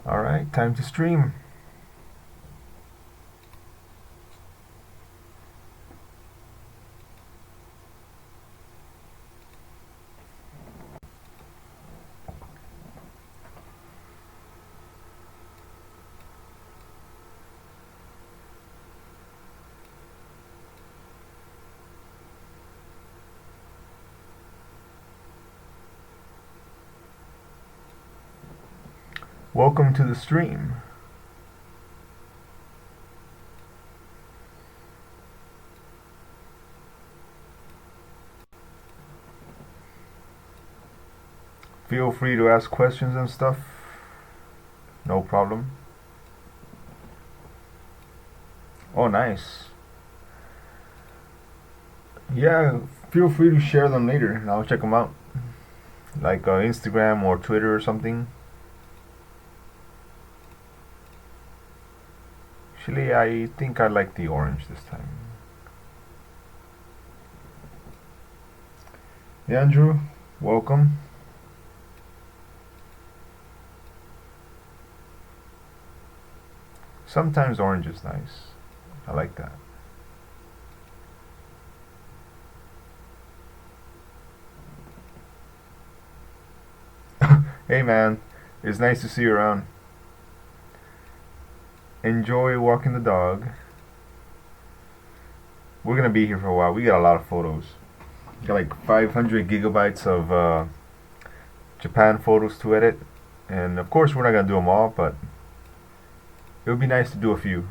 Alright, time to stream. Welcome to the stream. Feel free to ask questions and stuff. No problem. Oh, nice. Yeah, feel free to share them later and I'll check them out. Like Instagram or Twitter or something. Actually, I think I like the orange this time. Yeah, Andrew, welcome. Sometimes orange is nice. I like that. Hey man, it's nice to see you around. Enjoy walking the dog. We're gonna be here for a while. We got a lot of photos. We got like 500 gigabytes of Japan photos to edit, and of course we're not gonna do them all, but it would be nice to do a few.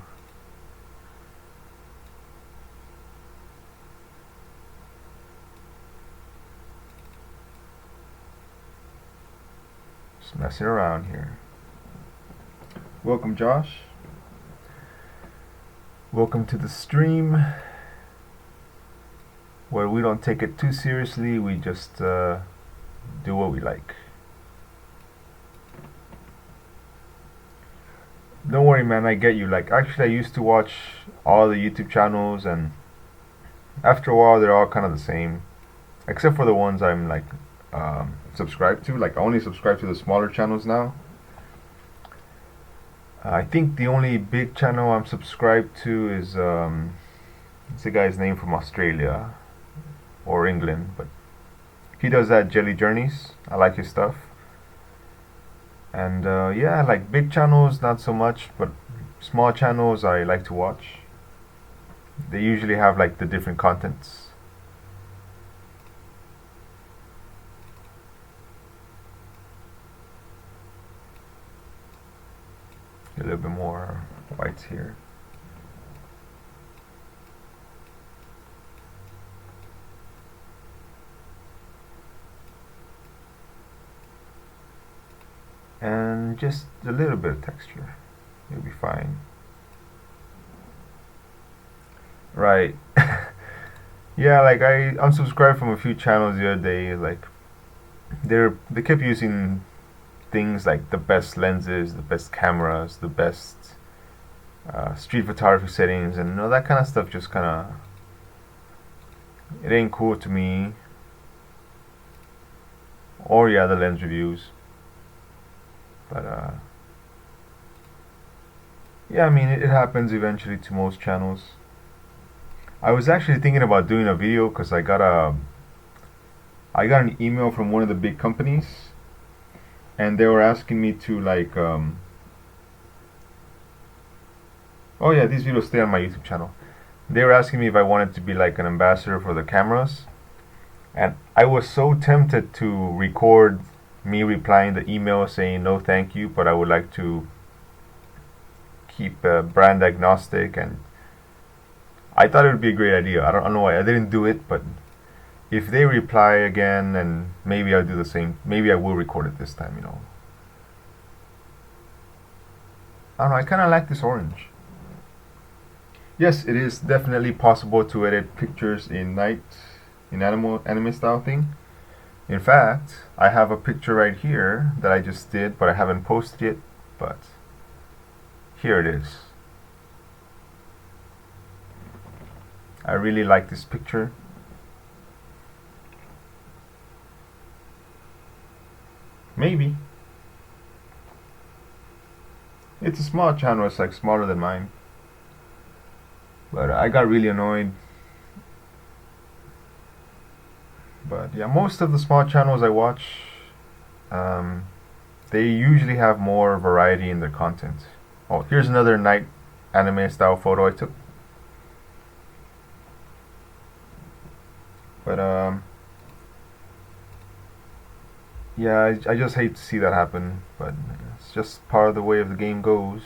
Just messing around here. Welcome, Josh. Welcome to the stream, where we don't take it too seriously. We just do what we like. Don't worry, man. I get you. Like, actually, I used to watch all the YouTube channels, and after a while, they're all kind of the same, except for the ones I'm like subscribed to. Like, I only subscribe to the smaller channels now. I think the only big channel I'm subscribed to is it's a guy's name from Australia or England, but he does that Jelly Journeys. I like his stuff. And yeah, like big channels, not so much, but small channels I like to watch. They usually have like the different contents. A little bit more whites here. And just a little bit of texture. You'll be fine. Right. Yeah, like I unsubscribed from a few channels the other day. Like they kept using things like the best lenses, the best cameras, the best street photography settings, and that kind of stuff. Just kind of it ain't cool to me. Or yeah, the lens reviews. But yeah, I mean it happens eventually to most channels. I was actually thinking about doing a video because I got an email from one of the big companies, and they were asking me to like oh yeah, these videos stay on my YouTube channel. They were asking me if I wanted to be like an ambassador for the cameras, and I was so tempted to record me replying the email saying no thank you, but I would like to keep brand agnostic, and I thought it would be a great idea. I don't know why I didn't do it, but if they reply again, and maybe I'll do the same. Maybe I will record it this time, I don't know, I kind of like this orange. Yes, it is definitely possible to edit pictures in night, in anime style thing. In fact, I have a picture right here that I just did, but I haven't posted it, but here it is. I really like this picture. Maybe. It's a small channel, it's like smaller than mine. But I got really annoyed. But yeah, most of the small channels I watch, um, they usually have more variety in their content. Oh, here's another night anime style photo I took. But yeah, I just hate to see that happen. But it's just part of the way of the game goes.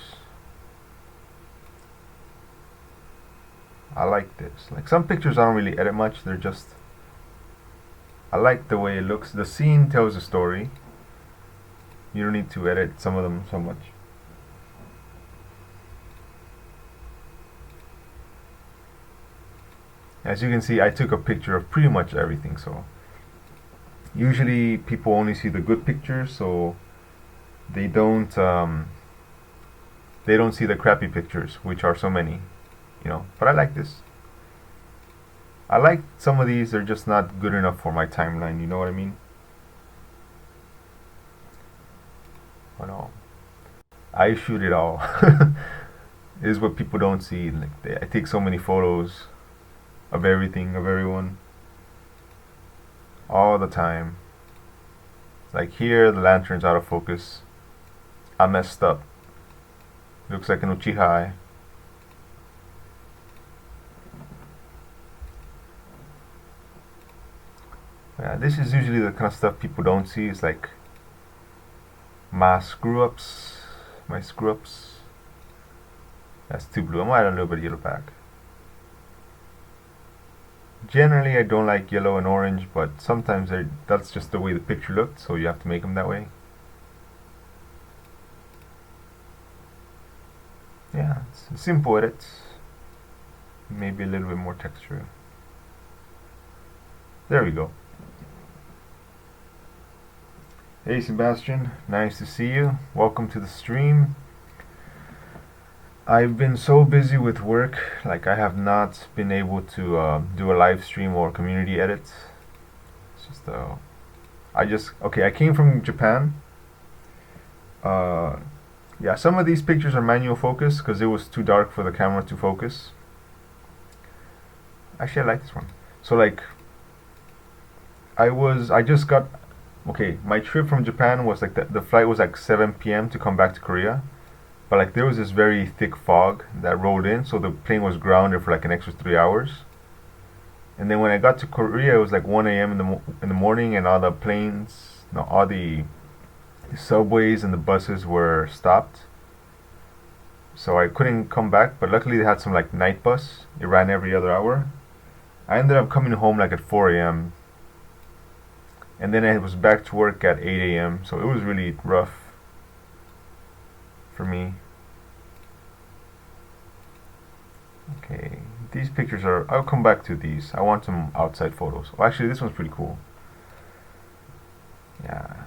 I like this. Like some pictures I don't really edit much. They're just, I like the way it looks. The scene tells a story. You don't need to edit some of them so much. As you can see, I took a picture of pretty much everything. So usually people only see the good pictures, so they don't see the crappy pictures, which are so many, you know. But I like this. I like some of these. They're just not good enough for my timeline. You know what I mean? Oh no, I shoot it all. Is what people don't see. Like I take so many photos of everything, of everyone, all the time. Like here, the lantern's out of focus. I messed up. Looks like an Uchiha eye. Yeah, this is usually the kind of stuff people don't see. It's like my screw ups. That's too blue. I might add a little bit of yellow back. Generally, I don't like yellow and orange, but sometimes that's just the way the picture looked, so you have to make them that way. Yeah, it's a simple edit. Maybe a little bit more texture. There we go. Hey Sebastian, nice to see you. Welcome to the stream. I've been so busy with work, like I have not been able to do a live stream or community edit. It's just I came from Japan. Yeah, some of these pictures are manual focus because it was too dark for the camera to focus. Actually, I like this one. So like, I just got, okay, my trip from Japan was like the flight was like 7 p.m. to come back to Korea. But like there was this very thick fog that rolled in, so the plane was grounded for like an extra 3 hours. And then when I got to Korea, it was like 1 a.m. In the morning, and all the planes, no, all the subways and the buses were stopped. So I couldn't come back, but luckily they had some like night bus. It ran every other hour. I ended up coming home like at 4 a.m. And then I was back to work at 8 a.m. So it was really rough for me. Okay, these pictures are, I'll come back to these. I want some outside photos. Oh, actually, this one's pretty cool. Yeah.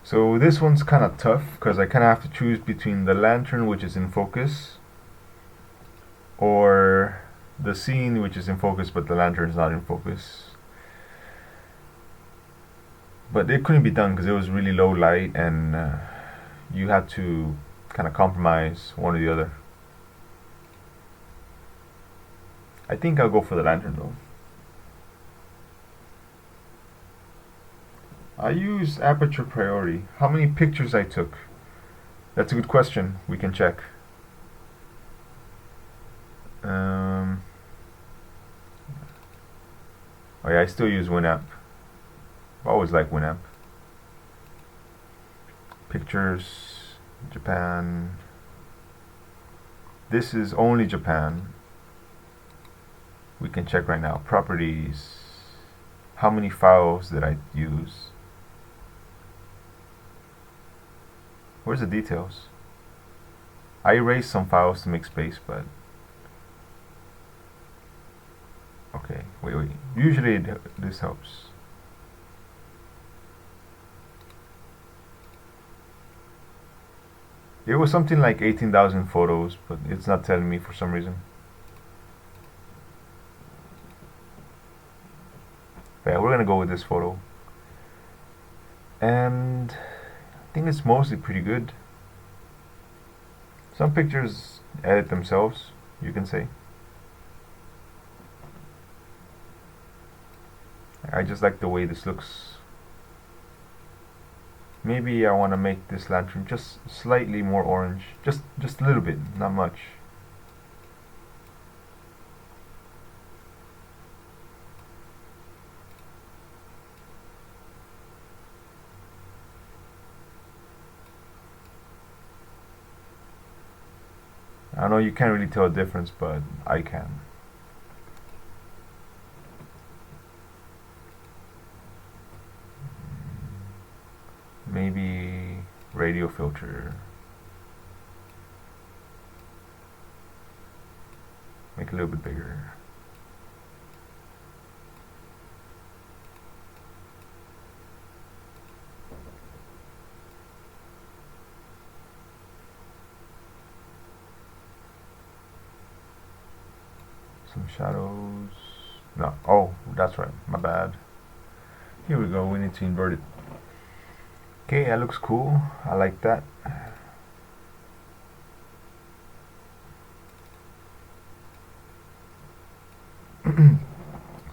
So this one's kind of tough because I kind of have to choose between the lantern, which is in focus, or the scene, which is in focus, but the lantern's not in focus. But it couldn't be done because it was really low light, and you had to kind of compromise one or the other. I think I'll go for the lantern though. I use aperture priority. How many pictures I took? That's a good question. We can check. Oh yeah, I still use Winamp. I always like Winamp. Pictures, Japan. This is only Japan. We can check right now. Properties. How many files did I use? Where's the details? I erased some files to make space, but okay. Wait. Usually this helps. It was something like 18,000 photos, but it's not telling me for some reason. But yeah, we're gonna go with this photo. And I think it's mostly pretty good. Some pictures edit themselves, you can say. I just like the way this looks. Maybe I want to make this lantern just slightly more orange, just a little bit, not much. I know you can't really tell a difference, but I can. Maybe radio filter. Make it a little bit bigger. Some shadows. No, oh, that's right, my bad. Here we go, we need to invert it. Okay, that looks cool. I like that.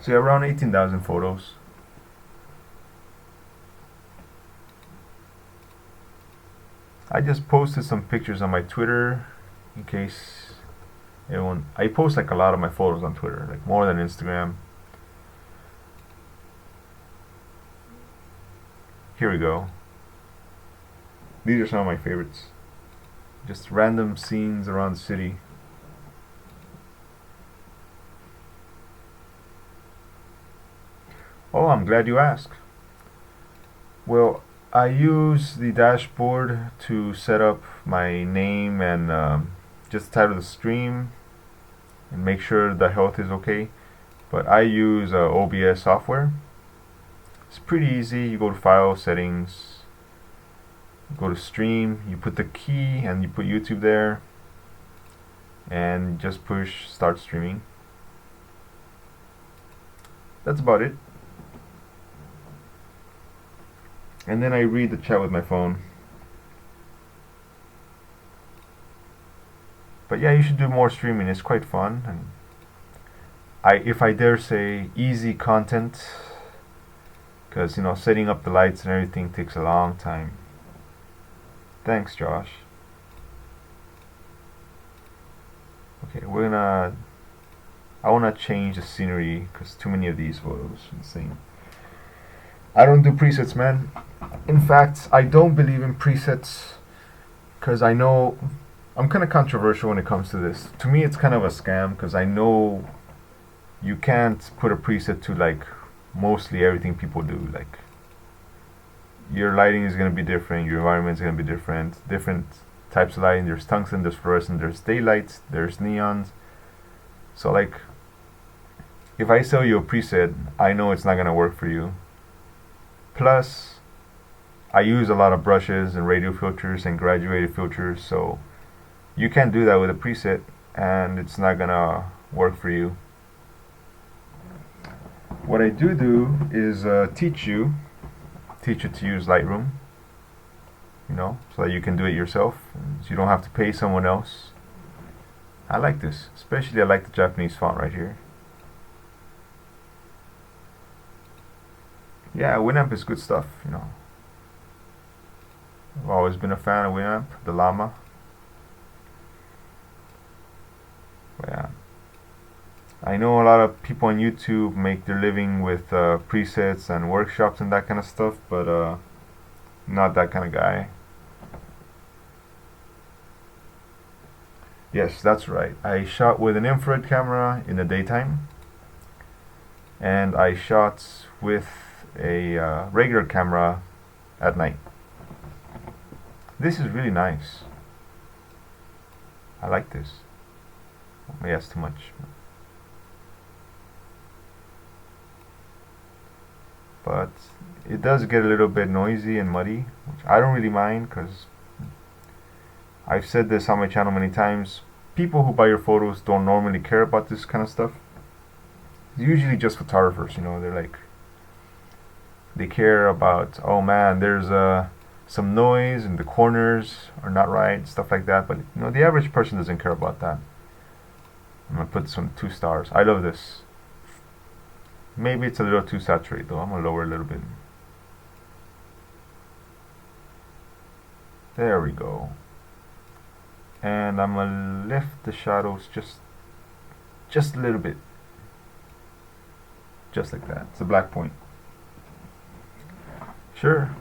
So around 18,000 photos. I just posted some pictures on my Twitter in case everyone. I post like a lot of my photos on Twitter, like more than Instagram. Here we go. These are some of my favorites. Just random scenes around the city. Oh, I'm glad you asked. Well, I use the dashboard to set up my name and just title the stream and make sure the health is okay. But I use OBS software. It's pretty easy. You go to File, Settings, go to Stream, you put the key and you put YouTube there and just push Start Streaming. That's about it. And then I read the chat with my phone. But yeah, you should do more streaming. It's quite fun, and if I dare say, easy content, because setting up the lights and everything takes a long time. Thanks, Josh. Okay, I wanna change the scenery because too many of these photos. Insane. I don't do presets, man. In fact, I don't believe in presets because I know I'm kind of controversial when it comes to this. To me, it's kind of a scam because I know you can't put a preset to like mostly everything people do. Like your lighting is going to be different, your environment is going to be different types of lighting. There's tungsten, there's fluorescent, there's daylights, there's neons. So like if I sell you a preset, I know it's not going to work for you. Plus, I use a lot of brushes and radio filters and graduated filters, so you can't do that with a preset and it's not gonna work for you. What I do is teach you to use Lightroom, so that you can do it yourself, so you don't have to pay someone else. I like this, especially I like the Japanese font right here. Yeah, Winamp is good stuff, I've always been a fan of Winamp, the llama. But yeah, I know a lot of people on YouTube make their living with presets and workshops and that kind of stuff, but not that kind of guy. Yes, that's right. I shot with an infrared camera in the daytime, and I shot with a regular camera at night. This is really nice. I like this. Maybe that's too much. But it does get a little bit noisy and muddy, which I don't really mind because I've said this on my channel many times. People who buy your photos don't normally care about this kind of stuff. It's usually just photographers, they're like, they care about, oh man, there's a some noise and the corners are not right, stuff like that. But you know, the average person doesn't care about that. I'm gonna put some 2 stars. I love this. Maybe it's a little too saturated though. I'm gonna lower a little bit. There we go. And I'm gonna lift the shadows just a little bit. Just like that. It's a black point. Sure.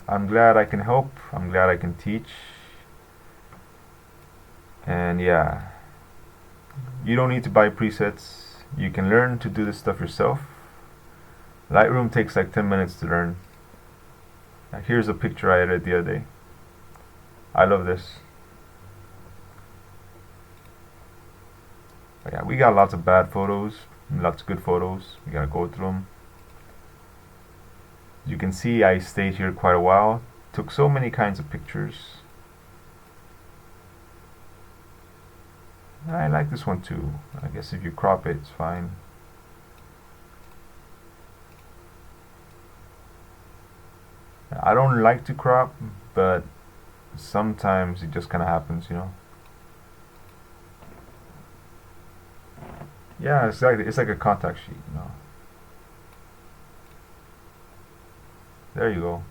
I'm glad I can help. I'm glad I can teach. And yeah, you don't need to buy presets. You can learn to do this stuff yourself. Lightroom takes like 10 minutes to learn. Now, here's a picture I edited the other day. I love this. But yeah, we got lots of bad photos, lots of good photos. We gotta go through them. You can see I stayed here quite a while. Took so many kinds of pictures. I like this one too. I guess if you crop it, it's fine. I don't like to crop, but sometimes it just kind of happens, you know. Yeah, exactly. It's like a contact sheet, you know. There you go.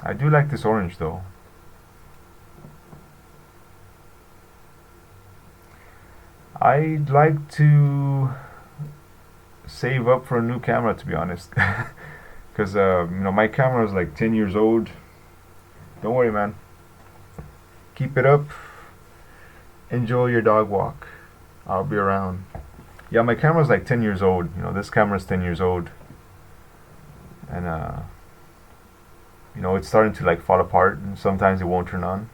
I do like this orange though. I'd like to save up for a new camera, to be honest, because you know, my camera is like 10 years old. Don't worry, man. Keep it up. Enjoy your dog walk. I'll be around. Yeah, my camera's like 10 years old. You know, this camera's 10 years old, and you know, it's starting to like fall apart, and sometimes it won't turn on.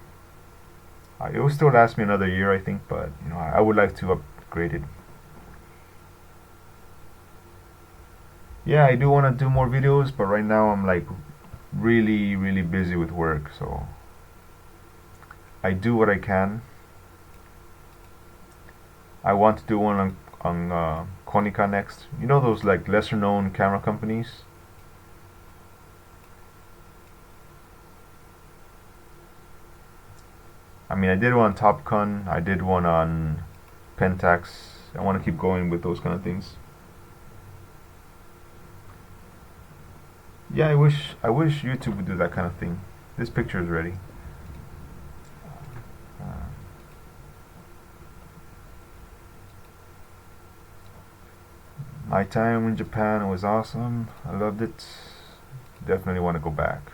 It will still last me another year, I think, but you know, I would like to upgrade it. Yeah, I do want to do more videos, but right now I'm like really busy with work, so I do what I can. I want to do one on Konica next. You know, those like lesser known camera companies. I mean, I did one on Top Con. I did one on Pentax. I want to keep going with those kind of things. Yeah, I wish YouTube would do that kind of thing. This picture is ready. My time in Japan was awesome. I loved it. Definitely want to go back.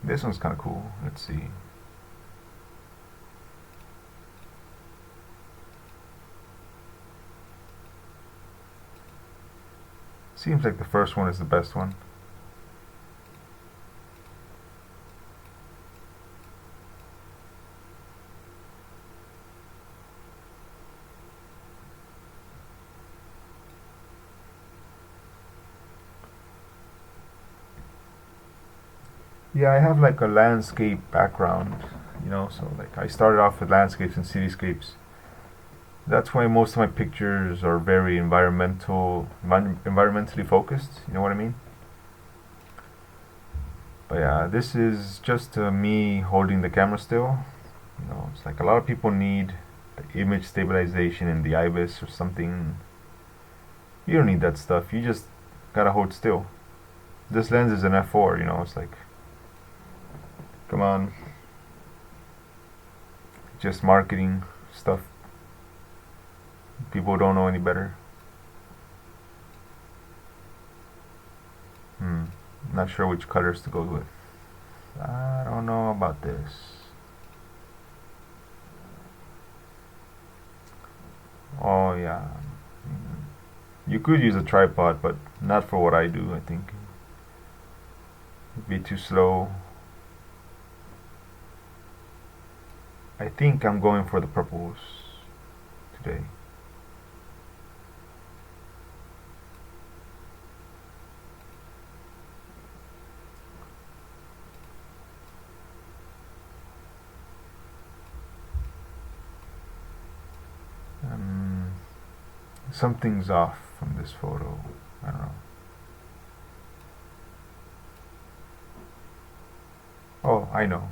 This one's kind of cool. Let's see. Seems like the first one is the best one. Yeah, I have like a landscape background, you know, so like I started off with landscapes and cityscapes. That's why most of my pictures are very environmentally focused, you know what I mean? But yeah, this is just me holding the camera still. You know, it's like a lot of people need the image stabilization in the IBIS or something. You don't need that stuff, you just gotta hold still. This lens is an f4, you know, it's like, come on. Just marketing stuff. People don't know any better. Not sure which colors to go with. I don't know about this. Oh yeah. You could use a tripod, but not for what I do, I think. It'd be too slow. I think I'm going for the purples today. Something's off. from this photo. I don't know. Oh, I know.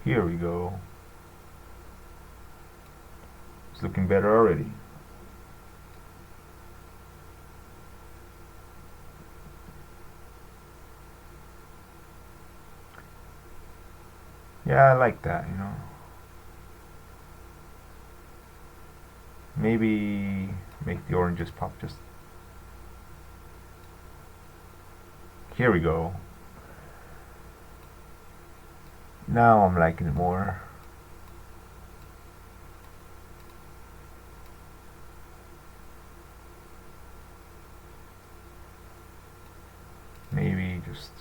Here we go. It's looking better already. Yeah, I like that, you know. Maybe make the oranges pop just. Here we go. Now I'm liking it more. Maybe just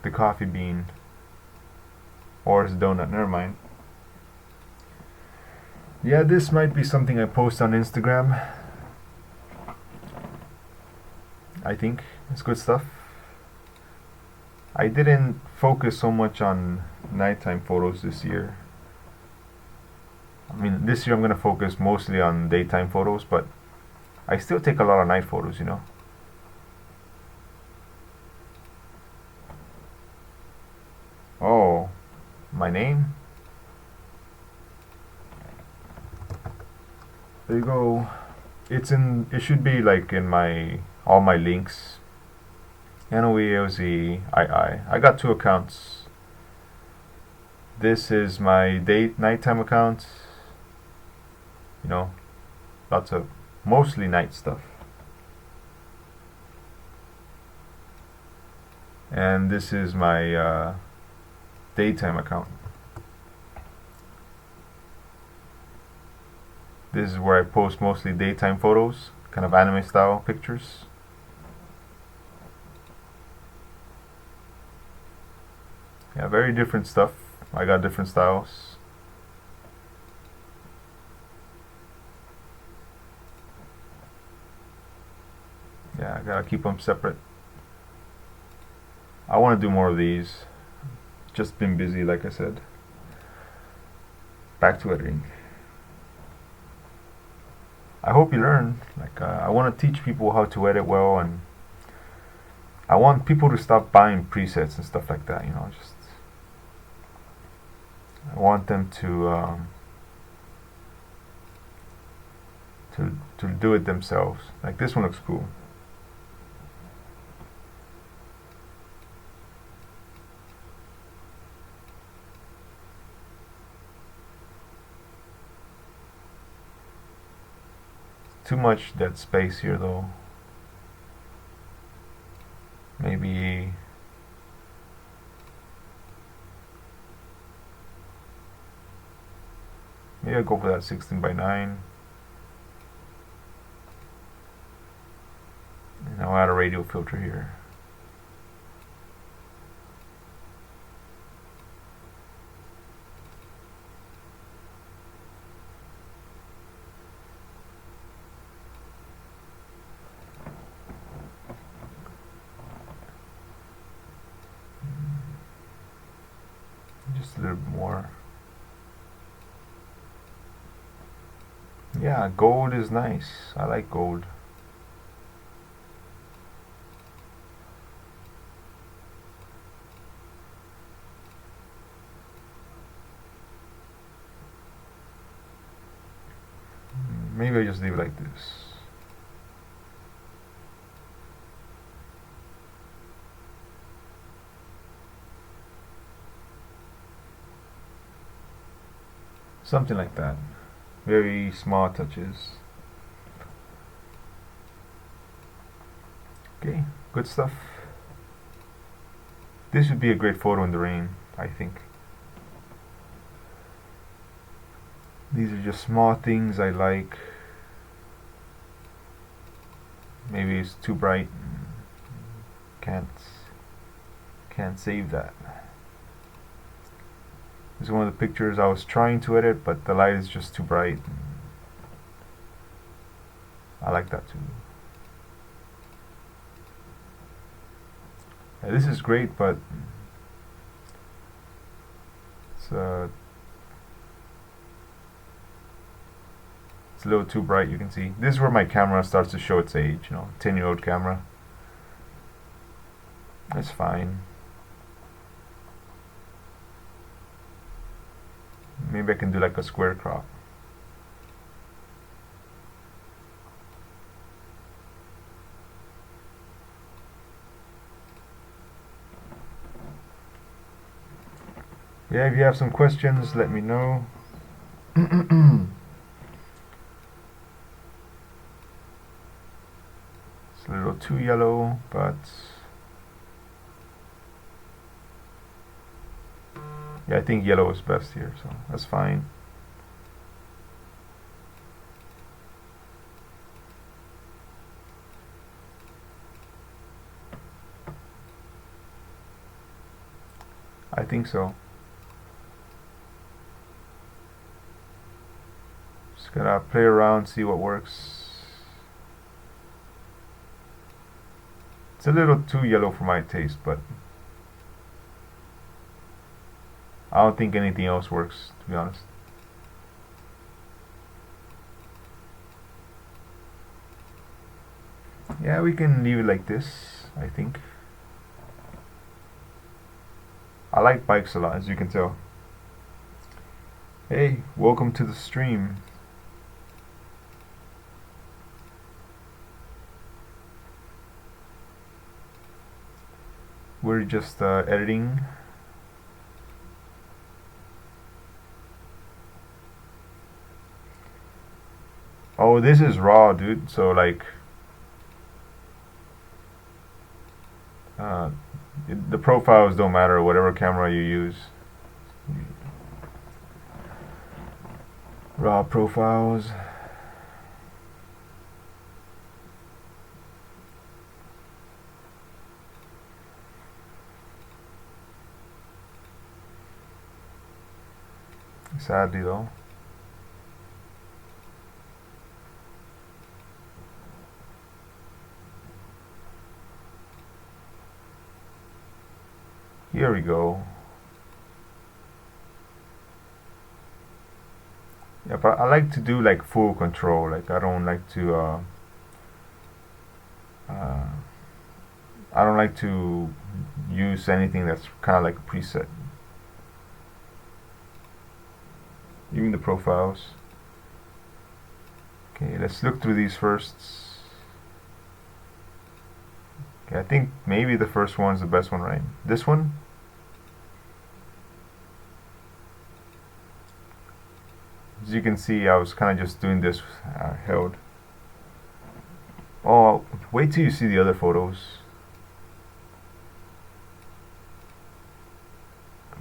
the coffee bean or the donut. Never mind. Yeah, this might be something I post on Instagram. I think it's good stuff. I didn't focus so much on nighttime photos this year. I mean, this year I'm gonna focus mostly on daytime photos, but I still take a lot of night photos, you know. Oh, my name? There you go. It should be like in all my links. Noealz I got 2 accounts. This is my nighttime account. You know, lots of mostly night stuff. And this is my daytime account. This is where I post mostly daytime photos, kind of anime style pictures. Yeah, very different stuff. I got different styles. Yeah, I gotta keep them separate. I want to do more of these. Just been busy, like I said. Back to editing. I hope you learn. I want to teach people how to edit well, and I want people to stop buying presets and stuff like that. You know, just I want them to do it themselves. Like this one looks cool. Too much dead space here though. Maybe I'll go for that 16:9. And I'll add a radial filter here. Just a little bit more. Yeah, gold is nice. I like gold. Maybe I just leave it like this. Something like that. Very small touches. Okay, good stuff. This would be a great photo in the rain, I think. These are just small things I like. Maybe it's too bright. Can't save that. This is one of the pictures I was trying to edit, but the light is just too bright. I like that too. Yeah, this is great, but it's a little too bright. You can see this is where my camera starts to show its age. 10-year-old camera. That's fine. Maybe I can do like a square crop. Yeah, if you have some questions, let me know. It's a little too yellow, but yeah, I think yellow is best here, so that's fine. I think so. Just gonna play around, see what works. It's a little too yellow for my taste, but I don't think anything else works, to be honest. Yeah, we can leave it like this, I think. I like bikes a lot, as you can tell. Hey, welcome to the stream. We're just editing. Oh, this is raw, dude. So like, the profiles don't matter, whatever camera you use. Raw profiles. Sadly though. Here we go. Yeah, but I like to do like full control. Like I don't like to I don't like to use anything that's kind of like a preset. Even the profiles. Okay, let's look through these first. Okay, I think maybe the first one's the best one, right? This one? As you can see, I was kind of just doing this held. Oh, wait till you see the other photos.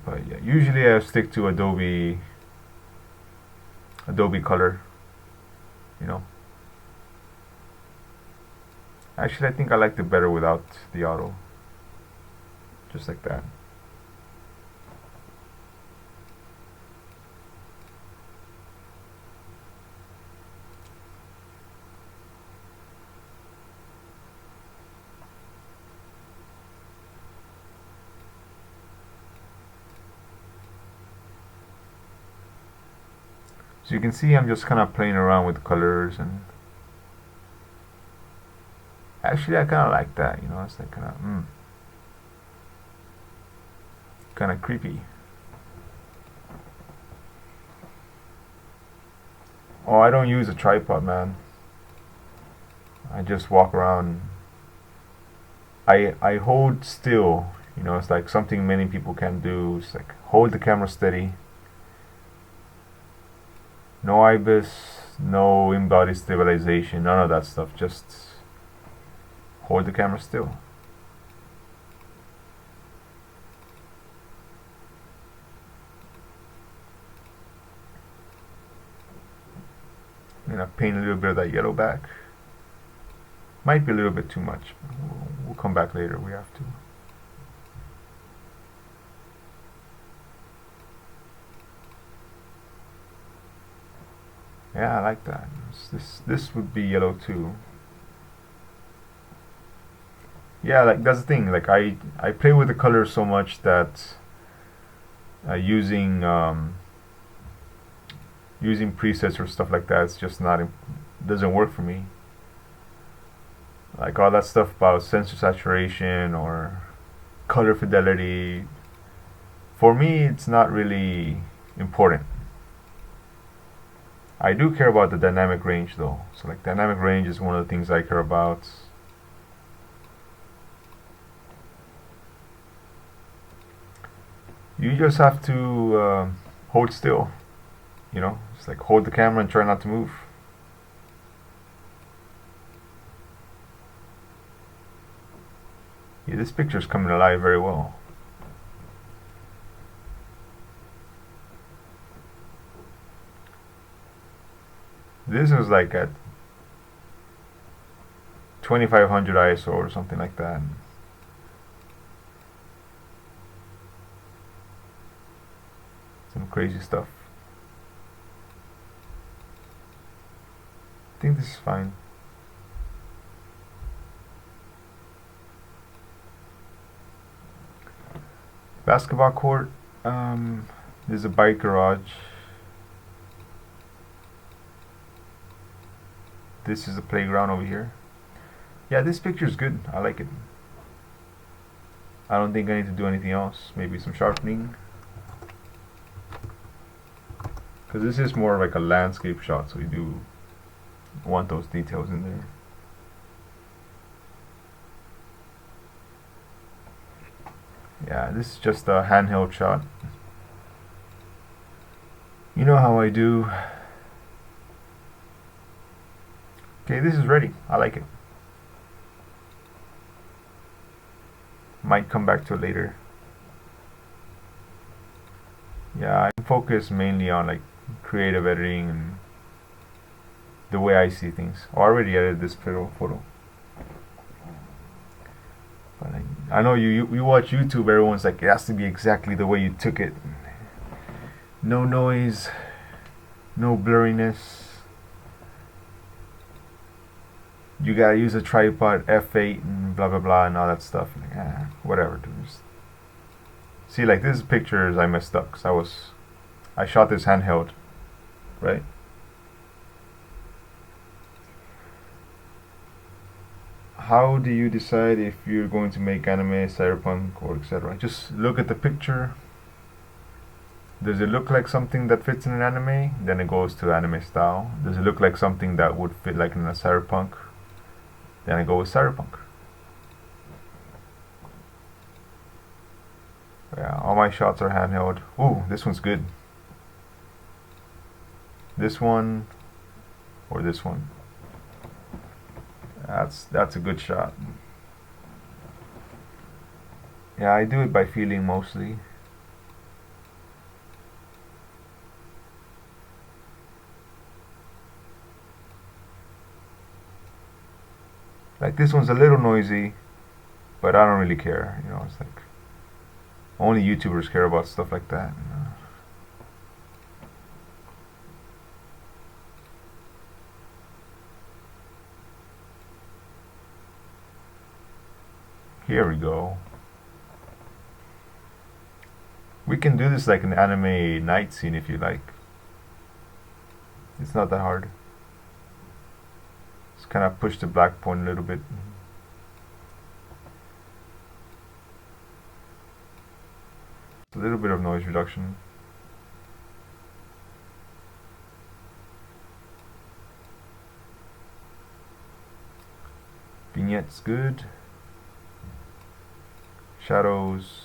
But yeah, usually I stick to Adobe Color, Actually, I think I liked it better without the auto. Just like that. So you can see I'm just kind of playing around with colors, and actually I kind of like that, it's like kind of creepy. Oh, I don't use a tripod, man. I just walk around. I hold still, it's like something many people can do. It's like hold the camera steady. No IBIS, no in-body stabilization, none of that stuff. Just hold the camera still. I'm gonna paint a little bit of that yellow back. Might be a little bit too much. We'll come back later. We have to. Yeah, I like that. This would be yellow too. Yeah, like that's the thing. Like I play with the colors so much that using presets or stuff like that. It's just not doesn't work for me. Like all that stuff about sensor saturation or color fidelity, for me it's not really important. I do care about the dynamic range though. So like dynamic range is one of the things I care about. You just have to hold still, you know, just like hold the camera and try not to move. Yeah, this picture's coming alive very well. This was like at 2500 ISO or something like that. Some crazy stuff. I think this is fine. Basketball court. There's a bike garage. This is the playground over here. Yeah, this picture is good. I like it. I don't think I need to do anything else. Maybe some sharpening. Because this is more like a landscape shot, so you do want those details in there. Yeah, this is just a handheld shot. You know how I do. Okay, this is ready. I like it. Might come back to it later. Yeah, I focus mainly on like creative editing and the way I see things. I already edited this photo. But I know you watch YouTube, everyone's like, it has to be exactly the way you took it. No noise, no blurriness. You gotta use a tripod, f8 and blah blah blah and all that stuff. Like, whatever, dude. Just see, like this pictures I messed up because I shot this handheld, right? How do you decide if you're going to make anime, cyberpunk, or etc.? Just look at the picture. Does it look like something that fits in an anime? Then it goes to anime style. Does it look like something that would fit like in a cyberpunk? Then I go with cyberpunk. Yeah, all my shots are handheld. Ooh, this one's good. This one or this one. That's a good shot. Yeah, I do it by feeling mostly. Like this one's a little noisy, but I don't really care. You know, it's like only YouTubers care about stuff like that. You know? Here we go. We can do this like an anime night scene if you like. It's not that hard. Just kind of push the black point a little bit. A little bit of noise reduction. Vignette's good. Shadows.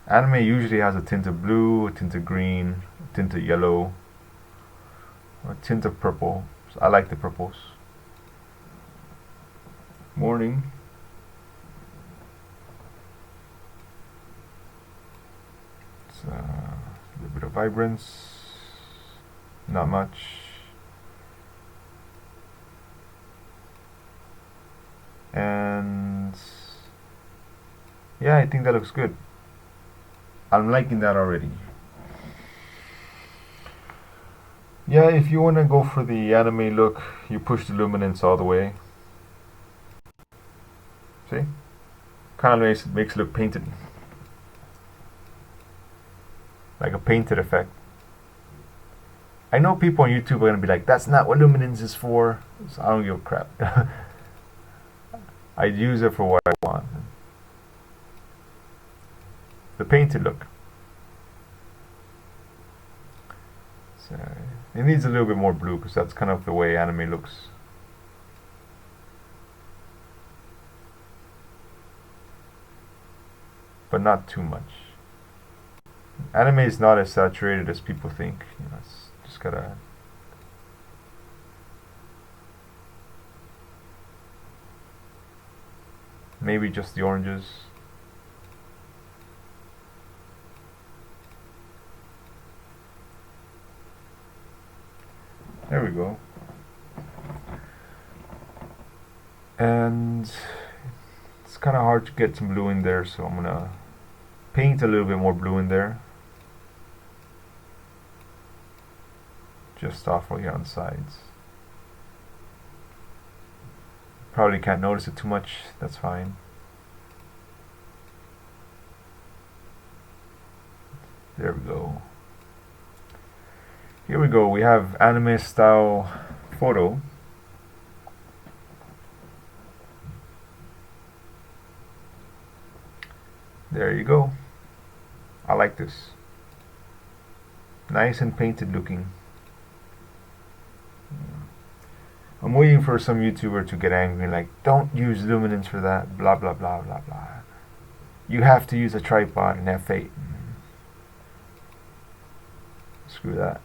Anime usually has a tint of blue, a tint of green, a tint of yellow, or a tint of purple. So I like the purples. Morning. It's a little bit of vibrance. Not much. And yeah, I think that looks good. I'm liking that already. Yeah, if you want to go for the anime look, you push the luminance all the way. See? Kind of makes it look painted. like a painted effect. I know people on YouTube are gonna be like, "That's not what luminance is for." So I don't give a crap. I use it for what I want. The painted look. So it needs a little bit more blue because that's kind of the way anime looks. But not too much. Anime is not as saturated as people think. You know, it's just gotta. Maybe just the oranges. There we go. And it's kind of hard to get some blue in there, so I'm gonna paint a little bit more blue in there. Just off right here on the sides. Probably can't notice it too much, that's fine. There we go. Here we go, we have anime style photo. There you go. I like this. Nice and painted looking. I'm waiting for some YouTuber to get angry, like, don't use luminance for that, blah blah blah blah blah. You have to use a tripod and F8. Screw that.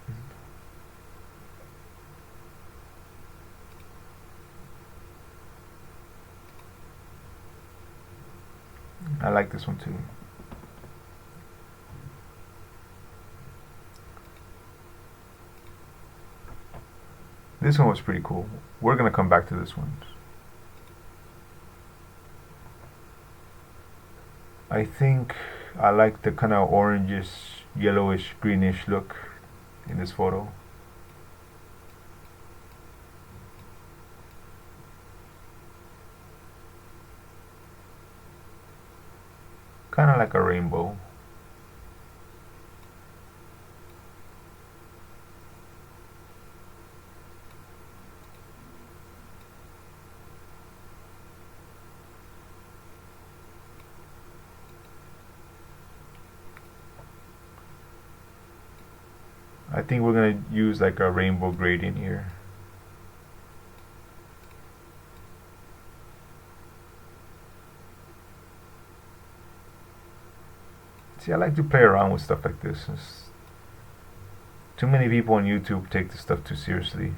I like this one too. This one was pretty cool. We're gonna come back to this one. I think I like the kind of orangish, yellowish, greenish look in this photo. Kind of like a rainbow. I think we're gonna use like a rainbow gradient here. See, I like to play around with stuff like this. Too many people on YouTube take this stuff too seriously.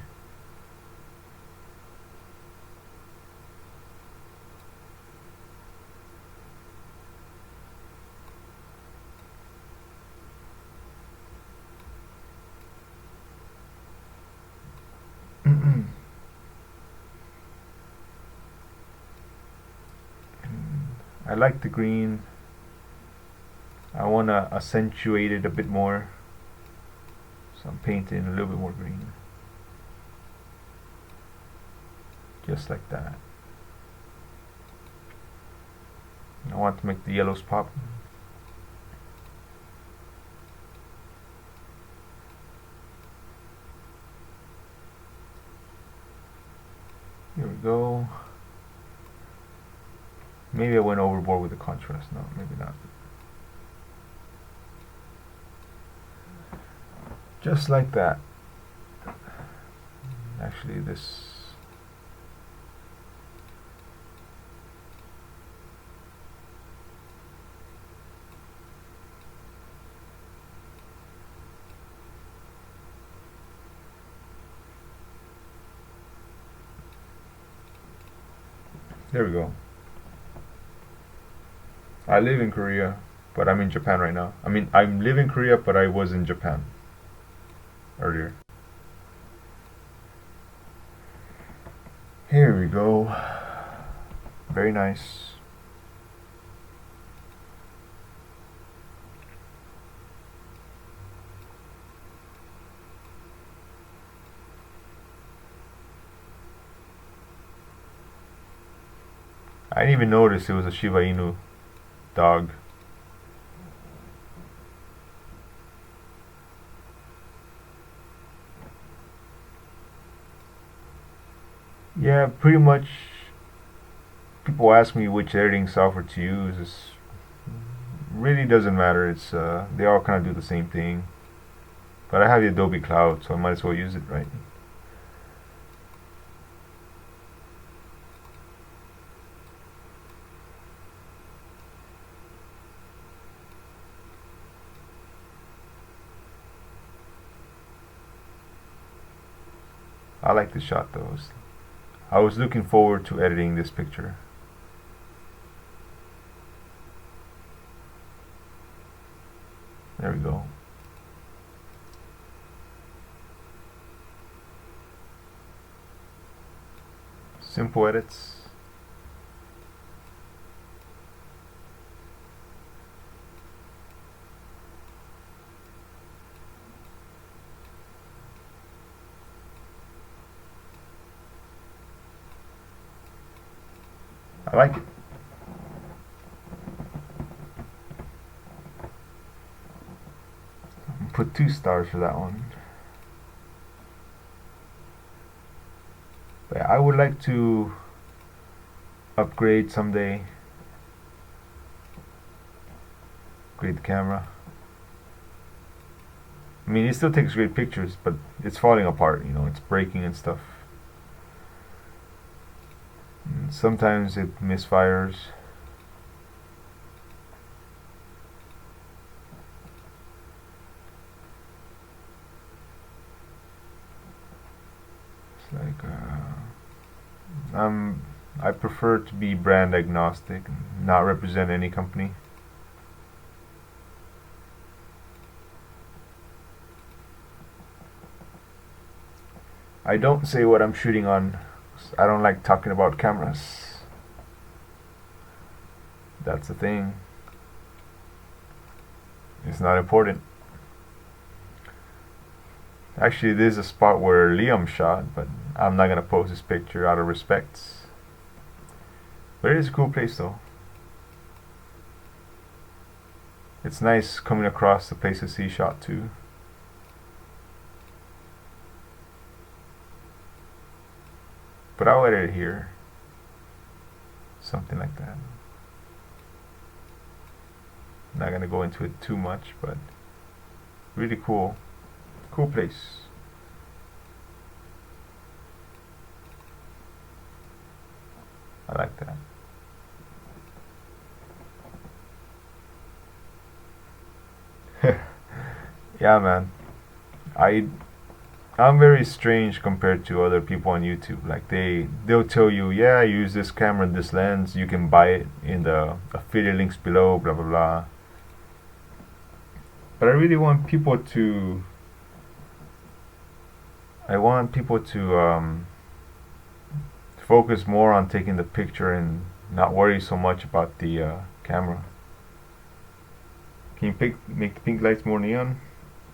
I like the green. I want to accentuate it a bit more, so I'm painting a little bit more green, just like that. I want to make the yellows pop. Here we go. Maybe I went overboard with the contrast. No, maybe not. Just like that. Actually, this. There we go. I live in Korea, but I'm in Japan right now. I mean, I live in Korea, but I was in Japan earlier. Here we go. Very nice. I didn't even notice it was a Shiba Inu dog. Yeah, pretty much. People ask me which editing software to use. It really doesn't matter. It's they all kind of do the same thing. But I have the Adobe Cloud, so I might as well use it, right? I like this shot though. I was looking forward to editing this picture. There we go. Simple edits. I like it. Put 2 stars for that one. But I would like to upgrade someday. Upgrade the camera. I mean, it still takes great pictures, but it's falling apart, you know, it's breaking and stuff. And sometimes it misfires. It's like, I prefer to be brand agnostic and not represent any company. I don't say what I'm shooting on. I don't like talking about cameras. That's the thing. It's not important. Actually, this is a spot where Liam shot, but I'm not gonna post this picture out of respect. But it is a cool place though. It's nice coming across the places he shot too. But I'll edit it here. Something like that. I'm not gonna go into it too much, but really cool. Cool place. I like that. Yeah, man. I'm very strange compared to other people on YouTube. Like they'll tell you, yeah, use this camera and this lens. You can buy it in the affiliate links below. Blah blah blah. But I really want people to. I want people to focus more on taking the picture and not worry so much about the camera. Can you make the pink lights more neon?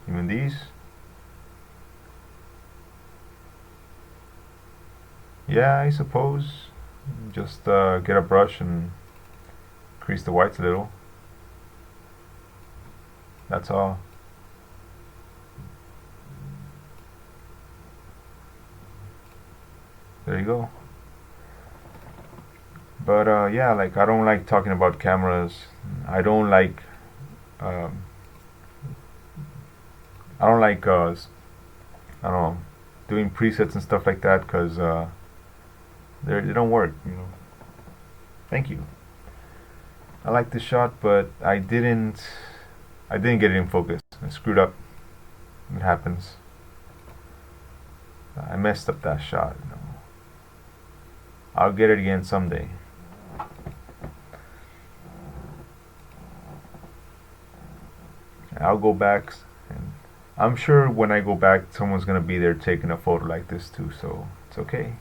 Even these? Yeah, I suppose. Just get a brush and increase the whites a little. That's all. There you go. But yeah, like I don't like talking about cameras. I don't like um, I don't like I don't know, doing presets and stuff like that because they don't work, you know. Thank you. I like the shot, but I didn't get it in focus. I screwed up. It happens. I messed up that shot. You know. I'll get it again someday. I'll go back, and I'm sure when I go back, someone's gonna be there taking a photo like this too. So it's okay.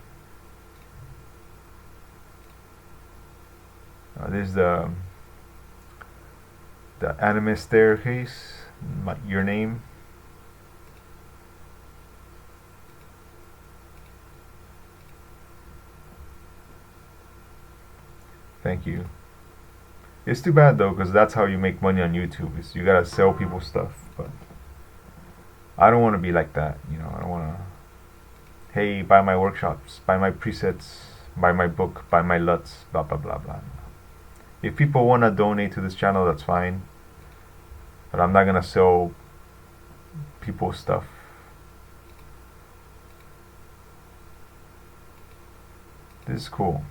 This is the anime staircase. Your name. Thank you. It's too bad though, because that's how you make money on YouTube. Is you gotta sell people stuff. But I don't want to be like that. You know, I don't want to. hey, buy my workshops, buy my presets, buy my book, buy my LUTs, blah blah blah blah. If people want to donate to this channel, that's fine, but I'm not gonna sell people stuff. This is cool.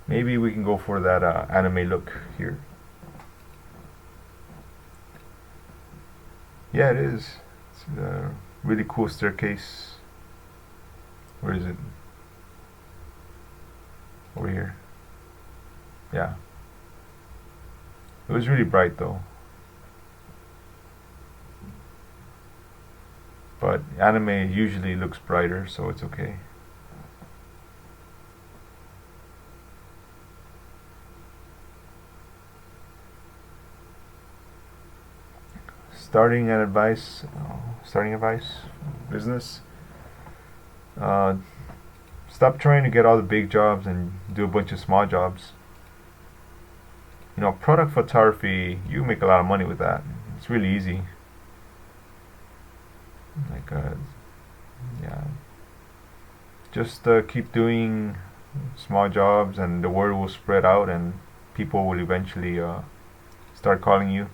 Maybe we can go for that anime look here. Yeah, it is. It's a really cool staircase. Where is it? Over here. Yeah. It was really bright though. But anime usually looks brighter, so it's okay. Starting advice, business. Stop trying to get all the big jobs and do a bunch of small jobs. You know, product photography, you make a lot of money with that. It's really easy. Like, yeah, just keep doing small jobs, and the word will spread out, and people will eventually start calling you.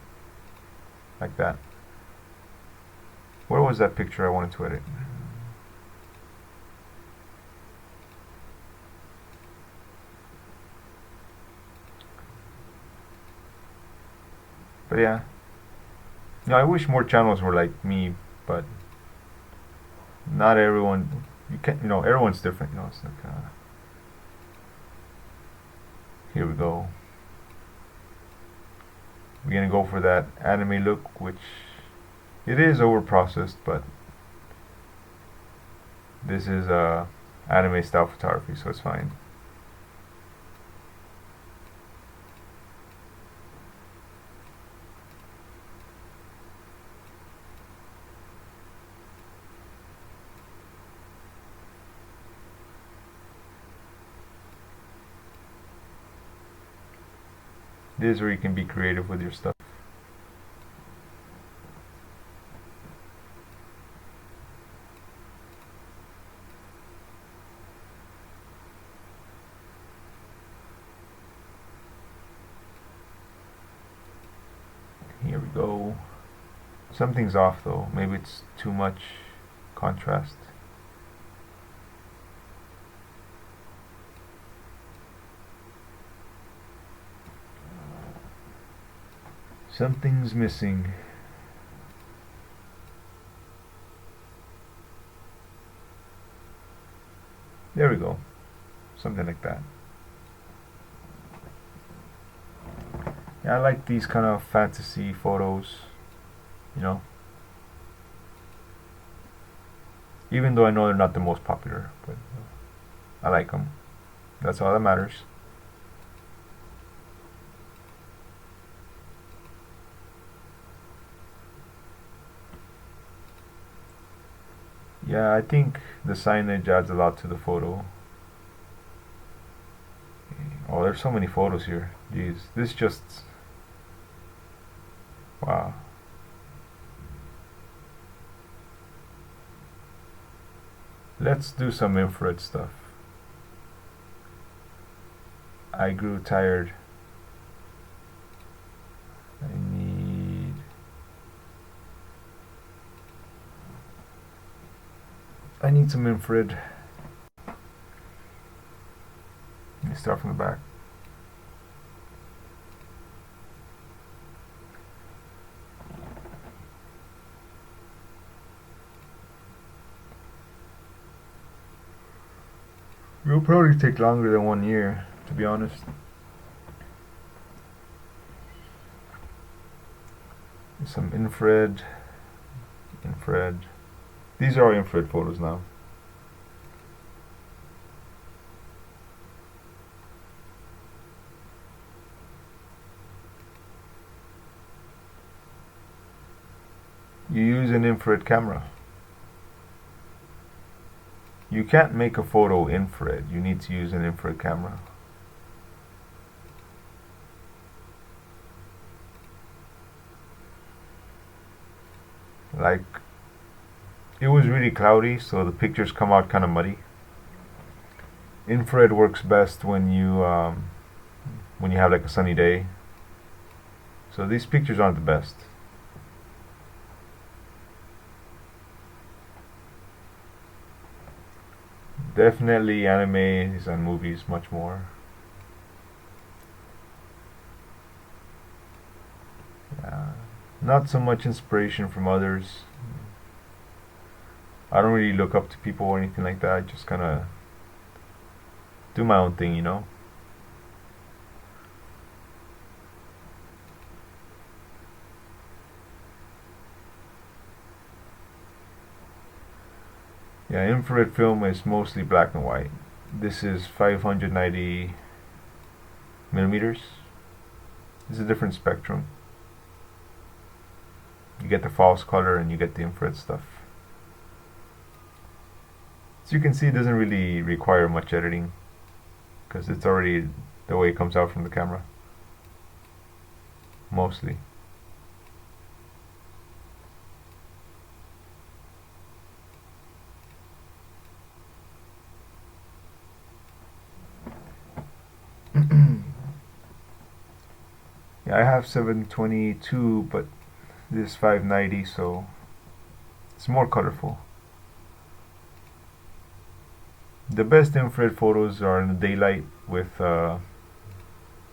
Like that. Where was that picture I wanted to edit? But yeah, you know, I wish more channels were like me, but not everyone. You can't, you know, everyone's different. You know, it's like here we go. We're gonna go for that anime look, which it is over processed, but this is anime style photography, so it's fine. This is where you can be creative with your stuff. Here we go. Something's off though. Maybe it's too much contrast. Something's missing. There we go. Something like that. Yeah, I like these kind of fantasy photos, you know. Even though I know they're not the most popular, but I like them. That's all that matters. Yeah, I think the signage adds a lot to the photo. Oh, there's so many photos here. Jeez, this just... wow. Let's do some infrared stuff. I grew tired. I need some infrared. Let me start from the back. It'll probably take longer than 1 year, to be honest. Some infrared. These are infrared photos now. You use an infrared camera. You can't make a photo infrared. You need to use an infrared camera. Like, it was really cloudy, so the pictures come out kind of muddy. Infrared works best when you have like a sunny day. So these pictures aren't the best. Definitely animes and movies much more. Yeah. Not so much inspiration from others. I don't really look up to people or anything like that. I just kind of do my own thing, you know? Yeah, infrared film is mostly black and white. This is 590 millimeters. This is a different spectrum. You get the false color and you get the infrared stuff. So you can see it doesn't really require much editing because it's already the way it comes out from the camera. Mostly. Yeah, I have 722, but this is 590, so it's more colorful. The best infrared photos are in the daylight with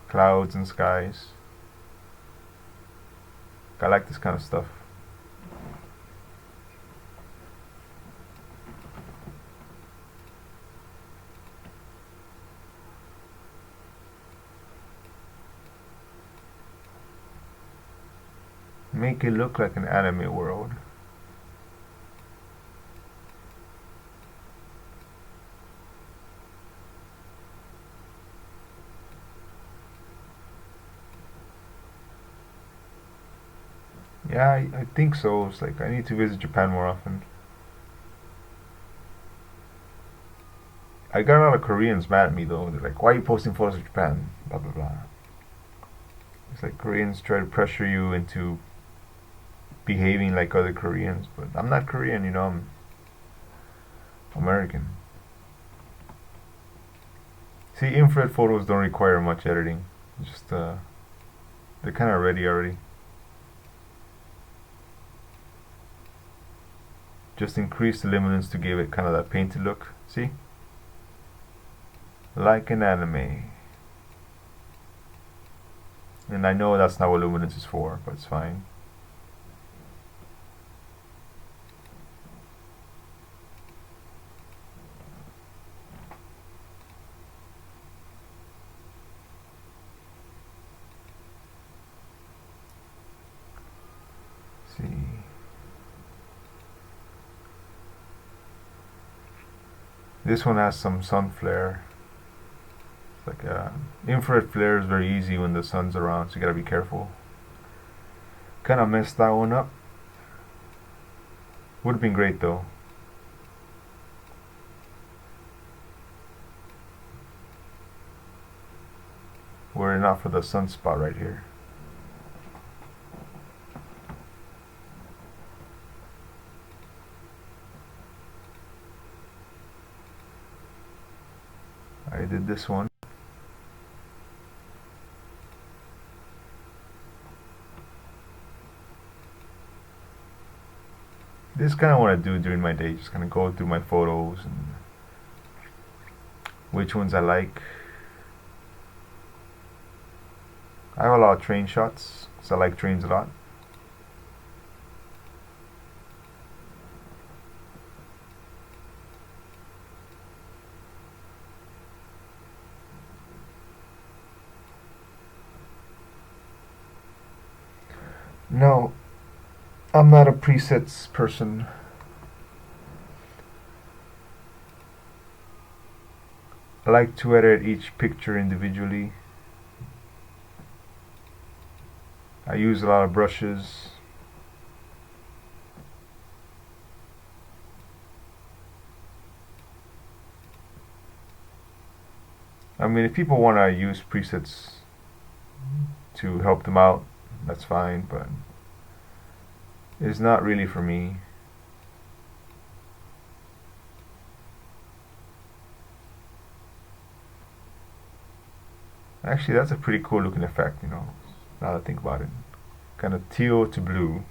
clouds and skies. I like this kind of stuff. Make it look like an anime world. Yeah, I think so. It's like I need to visit Japan more often. I got a lot of Koreans mad at me though. They're like, "Why are you posting photos of Japan?" Blah blah blah. It's like Koreans try to pressure you into behaving like other Koreans, but I'm not Korean, you know. I'm American. See, infrared photos don't require much editing. Just they're kind of ready already. Just increase the luminance to give it kind of that painted look. See? Like an anime. And I know that's not what luminance is for, but it's fine. See. This one has some sun flare. It's like infrared flare is very easy when the sun's around, so you gotta be careful. Kind of messed that one up. Would have been great though. Were it not for the sunspot right here. I did this one. This kind of what I do during my day, just kind of go through my photos and which ones I like. I have a lot of train shots, because I like trains a lot. No, I'm not a presets person. I like to edit each picture individually. I use a lot of brushes. I mean, if people want to use presets to help them out, that's fine, but is not really for me. Actually, that's a pretty cool looking effect, you know, now that I think about it. Kind of teal to blue.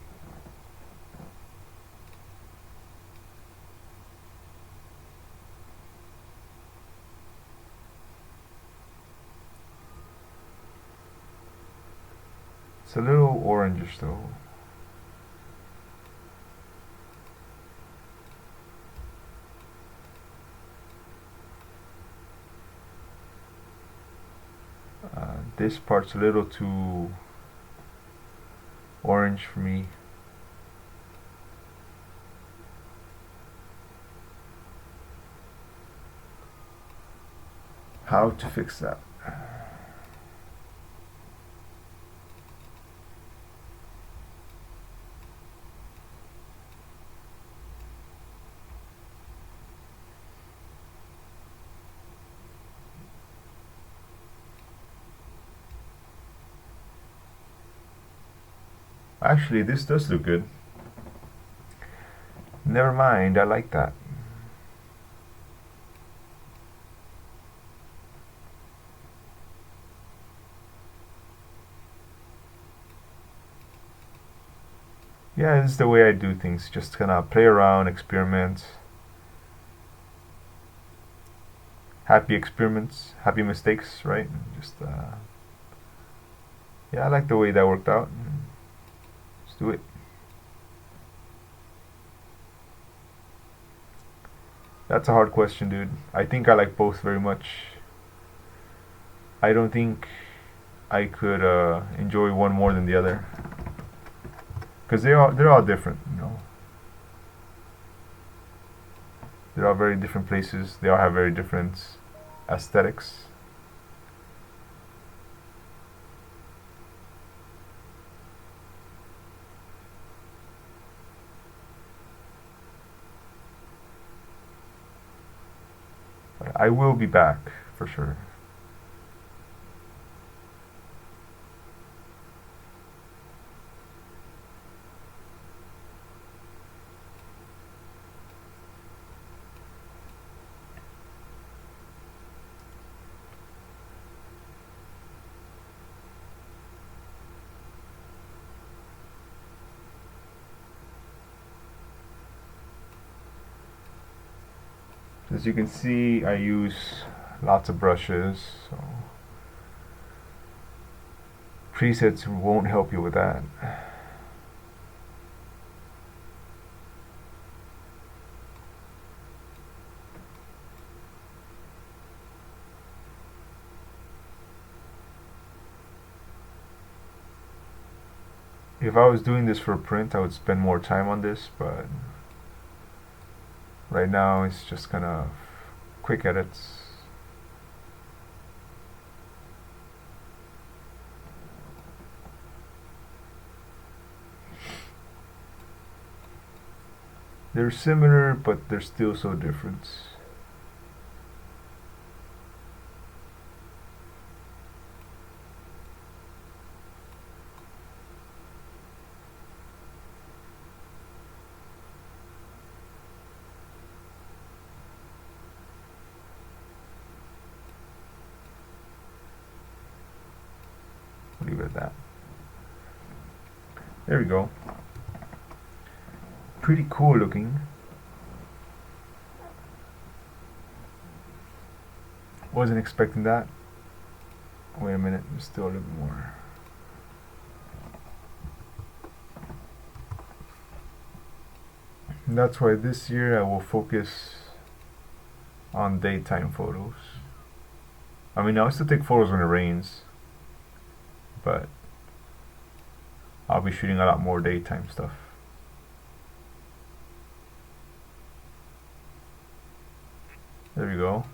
It's a little orangish though. This part's a little too orange for me. How to fix that? Actually, this does look good. Never mind, I like that. Yeah, this is the way I do things. Just kind of play around, experiment. Happy experiments, happy mistakes, right? Just yeah, I like the way that worked out. Let's do it. That's a hard question, dude. I think I like both very much. I don't think I could enjoy one more than the other, because they're all different, you know. They're all very different places. They all have very different aesthetics. But I will be back for sure. As you can see, I use lots of brushes, so presets won't help you with that. If I was doing this for print, I would spend more time on this, but right now it's just kind of quick edits. They're similar, but they're still so different. Leave it at that. There we go. Pretty cool looking. Wasn't expecting that. Wait a minute, there's still a little bit more. And that's why this year I will focus on daytime photos. I mean, I still take photos when it rains, but I'll be shooting a lot more daytime stuff. There we go.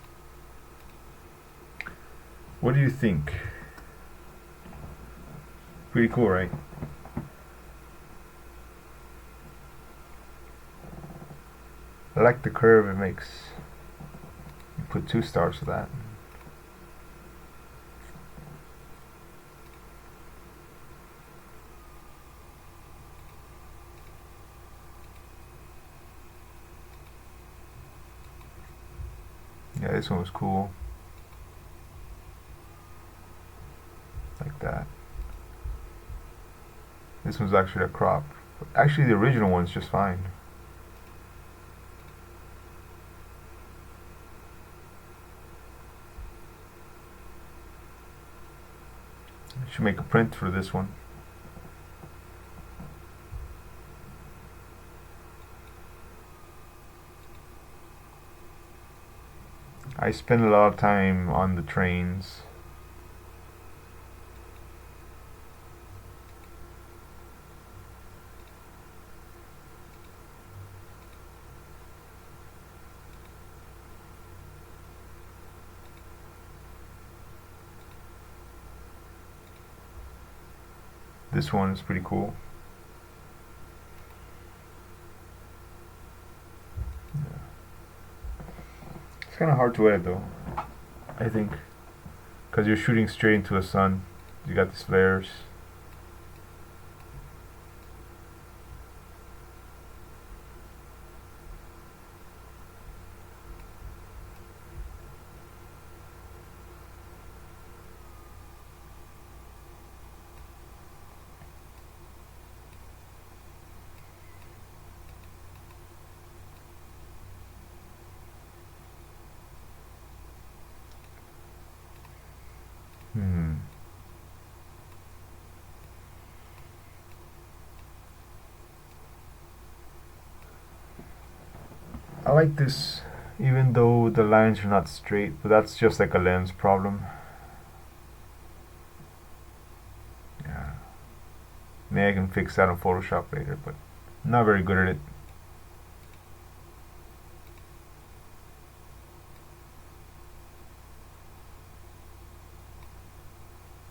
What do you think? Pretty cool, right? I like the curve it makes. You put 2 stars for that. Yeah, this one was cool. Like that. This one's actually a crop. Actually, the original one's just fine. I should make a print for this one. I spend a lot of time on the trains. This one is pretty cool. It's kind of hard to edit though, I think, because you're shooting straight into the sun. You got these flares. I like this, even though the lines are not straight, but that's just like a lens problem. Yeah. Maybe I can fix that on Photoshop later, but I'm not very good at it.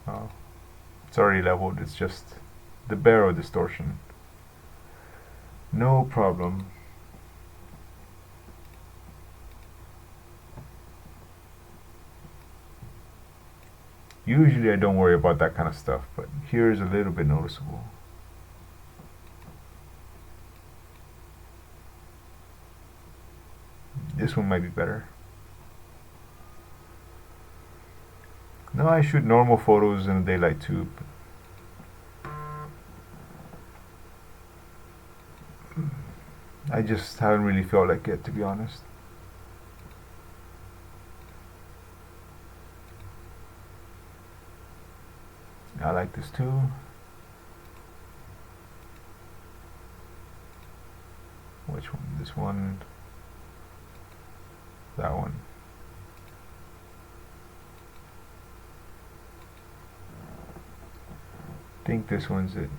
Oh, it's already leveled, it's just the barrel distortion. No problem. Usually I don't worry about that kind of stuff, but here is a little bit noticeable. This one might be better. No, I shoot normal photos in the daylight too. I just haven't really felt like it, to be honest. I like this too. Which one? This one. That one. I think this one's it.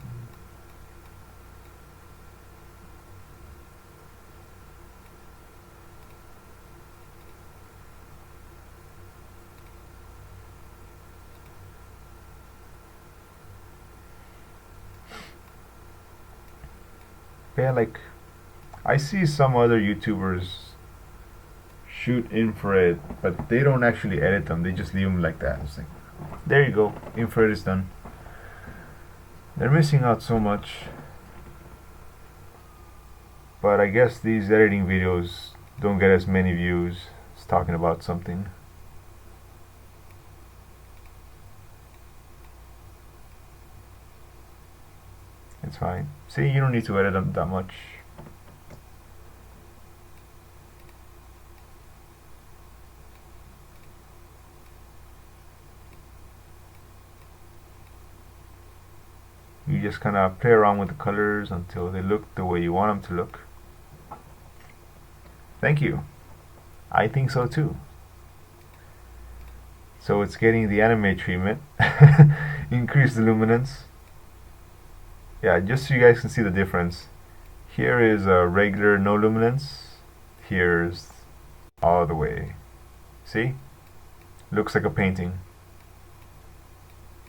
Yeah, like I see some other YouTubers shoot infrared, but they don't actually edit them. They just leave them like that. It's like, there you go, infrared is done. They're missing out so much. But I guess these editing videos don't get as many views as talking about something. It's fine. See, you don't need to edit them that much. You just kind of play around with the colors until they look the way you want them to look. Thank you. I think so too. So it's getting the anime treatment. Increase the luminance. Yeah, just so you guys can see the difference. Here is a regular no luminance. Here's all the way. See? Looks like a painting.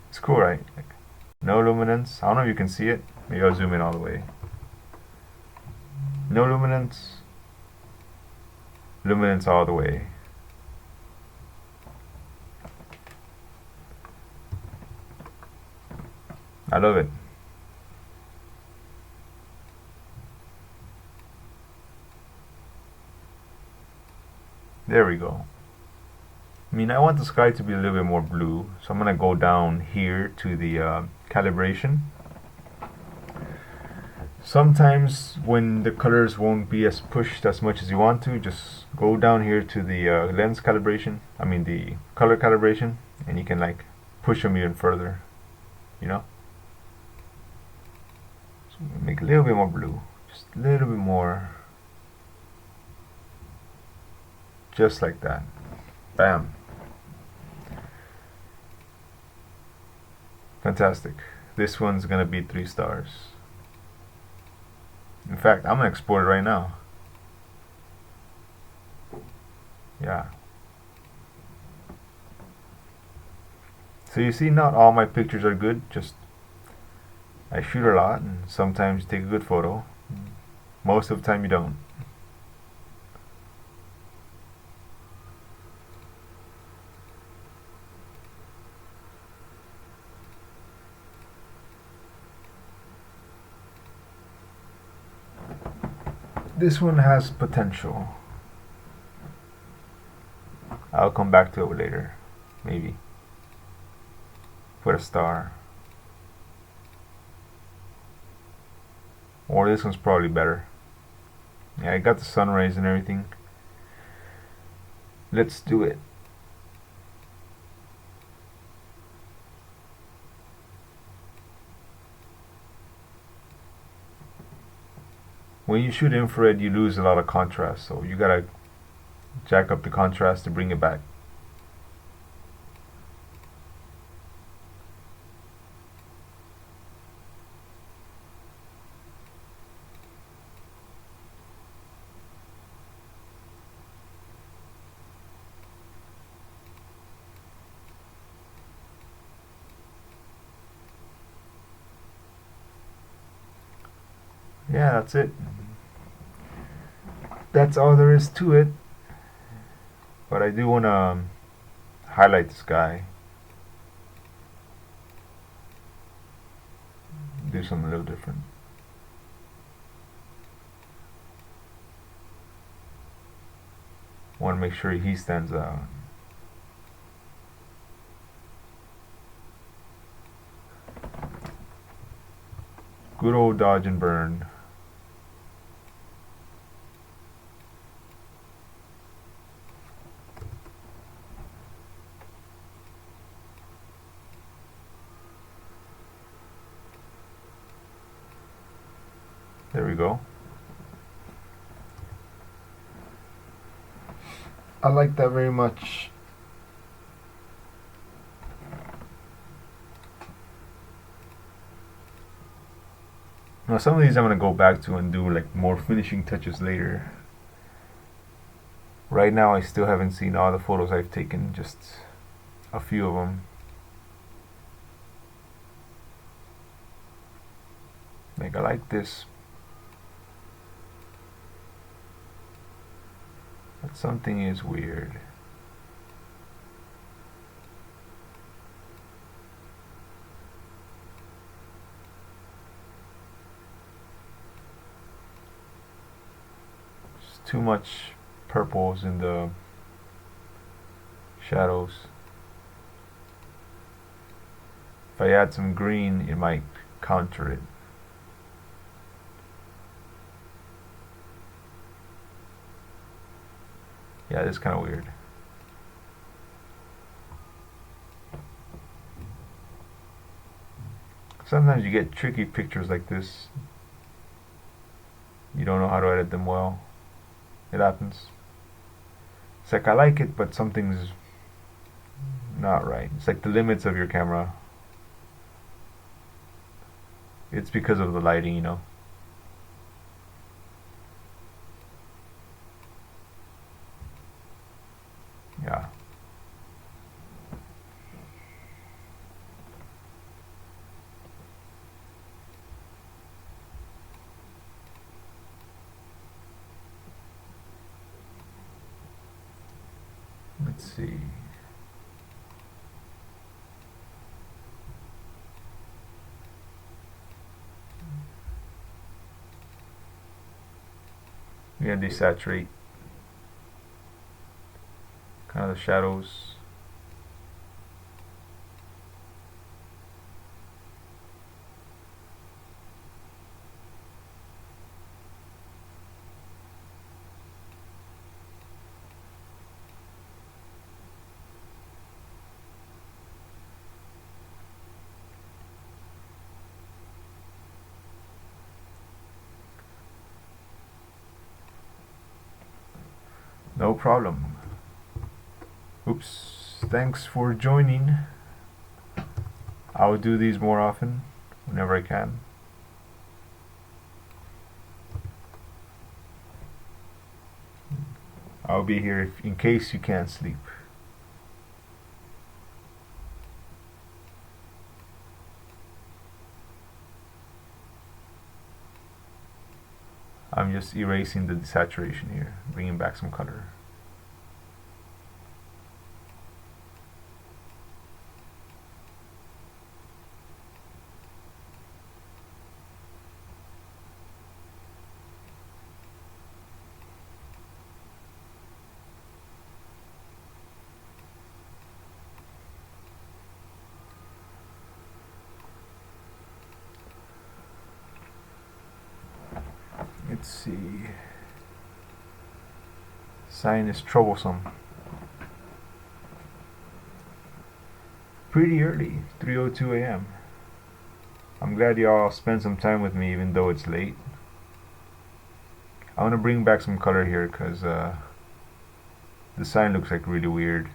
It's cool, right? Like, no luminance. I don't know if you can see it. Maybe I'll zoom in all the way. No luminance. Luminance all the way. I love it. There we go. I mean, I want the sky to be a little bit more blue, so I'm gonna go down here to the calibration. Sometimes when the colors won't be as pushed as much as you want to, just go down here to the lens calibration, I mean the color calibration, and you can like push them even further, you know? So make a little bit more blue, just a little bit more, just like that. Bam. Fantastic. This one's gonna be 3 stars. In fact, I'm gonna export it right now. Yeah. So you see, not all my pictures are good, just I shoot a lot and sometimes you take a good photo. Most of the time you don't. This one has potential. I'll come back to it later, maybe. Put a star. Or this one's probably better. Yeah, I got the sun rays and everything. Let's do it. When you shoot infrared, you lose a lot of contrast, so you gotta jack up the contrast to bring it back. Yeah, that's it. That's all there is to it. But I do want to highlight the sky. Do something a little different. Want to make sure he stands out. Good old dodge and burn. There we go. I like that very much. Now some of these I'm going to go back to and do like more finishing touches later. Right now I still haven't seen all the photos I've taken, just a few of them. Like I like this. But something is weird. There's too much purples in the shadows. If I add some green, it might counter it. Yeah, this is kind of weird. Sometimes you get tricky pictures like this. You don't know how to edit them well. It happens. It's like I like it, but something's not right. It's like the limits of your camera. It's because of the lighting, you know. Yeah. Let's see. We're gonna desaturate kind of the shadows. No problem. Oops. Thanks for joining. I'll do these more often whenever I can. I'll be here in case you can't sleep. I'm just erasing the desaturation here, bringing back some color. Let's see. Sign is troublesome. Pretty early, 3:02 a.m. I'm glad y'all spent some time with me even though it's late. I want to bring back some color here because the sign looks like really weird.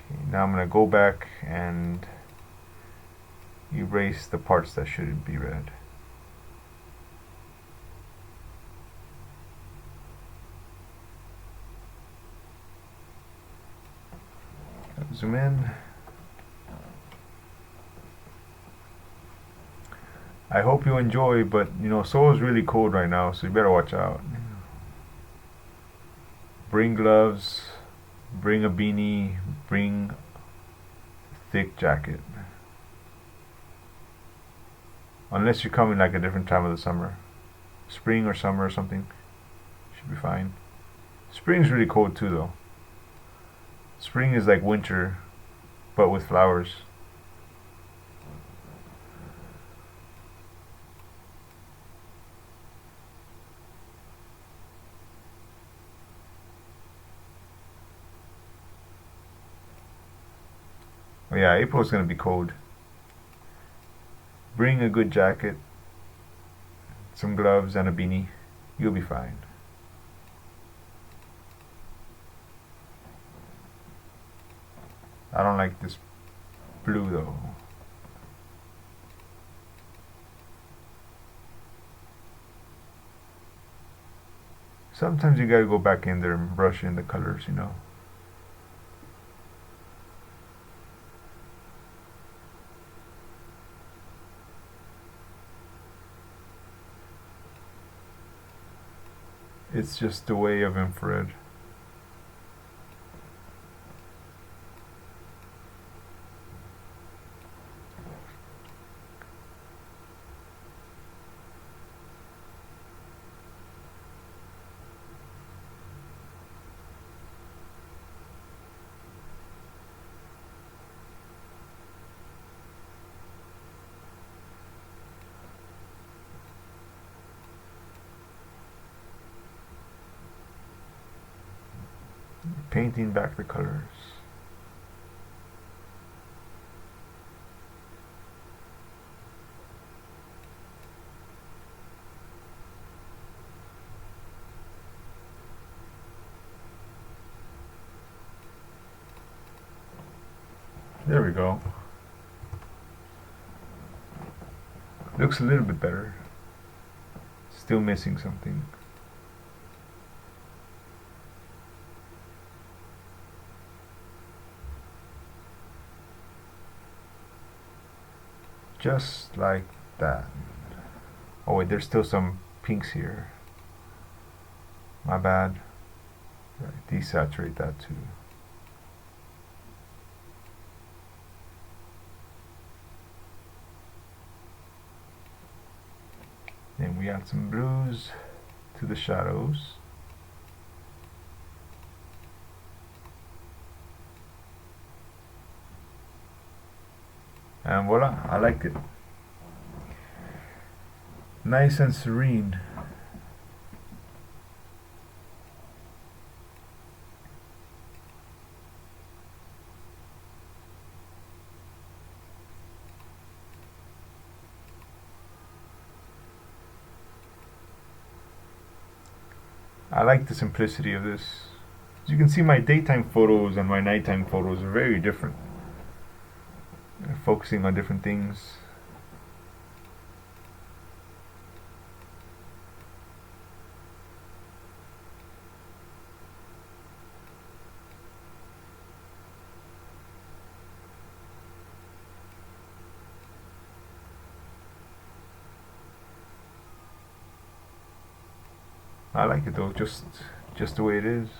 Okay, now I'm going to go back and erase the parts that shouldn't be red. Zoom in. I hope you enjoy, but you know, Seoul is really cold right now, so you better watch out. Bring gloves, bring a beanie, bring a thick jacket. Unless you're coming like a different time of the summer. Spring or summer or something. Should be fine. Spring's really cold too though. Spring is like winter, but with flowers. Oh yeah, April is gonna be cold. Bring a good jacket, some gloves, and a beanie. You'll be fine. I don't like this blue though. Sometimes you gotta go back in there and brush in the colors, you know. It's just the way of infrared. Painting back the colors. There we go. Looks a little bit better. Still missing something. Just like that. Oh wait, there's still some pinks here. My bad. Right, desaturate that too. Then we add some blues to the shadows. And voila, I like it. Nice and serene. I like the simplicity of this. As you can see, my daytime photos and my nighttime photos are very different. They're focusing on different things. I like it though, just the way it is.